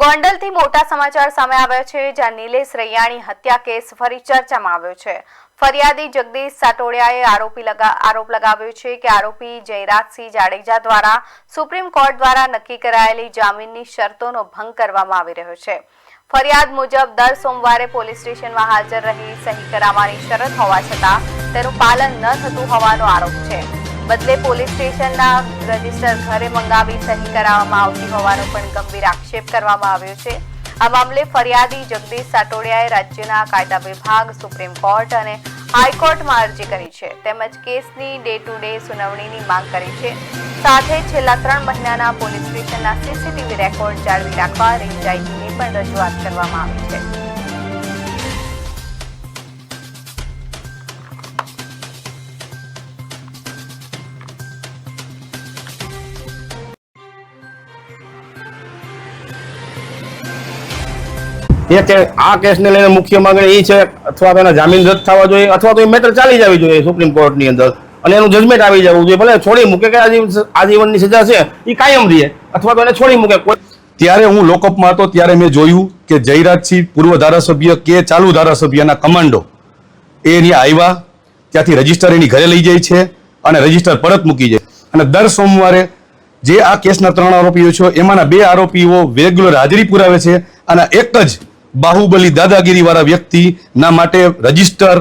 ગોંડલથી મોટા સમાચાર સામે આવ્યા છે, જ્યાં નિલેશ રૈયાણી હત્યા કેસ ફરી ચર્ચામાં આવ્યો છે। ફરિયાદી જગદીશ સાટોડિયાએ આરોપ લગાવ્યો છે કે આરોપી જયરાજસિંહ જાડેજા દ્વારા સુપ્રીમ કોર્ટ દ્વારા નક્કી કરાયેલી જામીનની શરતોનો ભંગ કરવામાં આવી રહ્યો છે। ફરિયાદ મુજબ દર સોમવારે પોલીસ સ્ટેશનમાં હાજર રહી સહી કરાવવાની શરત હોવા છતાં તેનું પાલન ન થતું હોવાનો આરોપ છે। બદલે પોલીસ સ્ટેશનના રજીસ્ટર ઘરે મંગાવી સહી કરાવવામાં આવતી હોવાનો પણ ગંભીર આક્ષેપ કરવામાં આવ્યો છે। આ મામલે ફરિયાદી જગદીશ સાટોડિયાએ રાજ્યના કાયદા વિભાગ, સુપ્રીમ કોર્ટ અને હાઈકોર્ટમાં અરજી કરી છે, તેમજ કેસની ડે ટુ ડે સુનાવણીની માંગ કરી છે। સાથે છેલ્લા 3 મહિનાના પોલીસ સ્ટેશનના સીસીટીવી રેકોર્ડ જાળવી રાખવા રેન્જ આઈજીને પણ રજૂઆત કરવામાં આવી છે। આ કેસને લઈને મુખ્ય માંગણી એ છે અથવા તો એના જામીન રદ થવા જોઈએ અથવા તો એ મેટર ચાલી જવી જોઈએ સુપ્રીમ કોર્ટની અંદર અને એનું જજમેન્ટ આવી જવું જોઈએ। ભલે છોડી મૂકે કે આજીવનની સજા છે એ કાયમ રહે અથવા તો એને છોડી મૂકે। ત્યારે હું લોકઅપમાં હતો ત્યારે મેં જોયું કે જયરાજસિંહ પૂર્વ ધારાસભ્ય કે ચાલુ ધારાસભ્યના કમાન્ડો એ અહીંયા આવ્યા, ત્યાંથી રજીસ્ટર એની ઘરે લઈ જાય છે અને રજીસ્ટર પરત મૂકી જાય અને દર સોમવારે જે આ કેસના 3 આરોપીઓ છે એમાંના 2 આરોપીઓ રેગ્યુલર હાજરી પુરાવે છે અને એક જ બાહુબલી દાદાગીરી વાળા વ્યક્તિના માટે રજીસ્ટર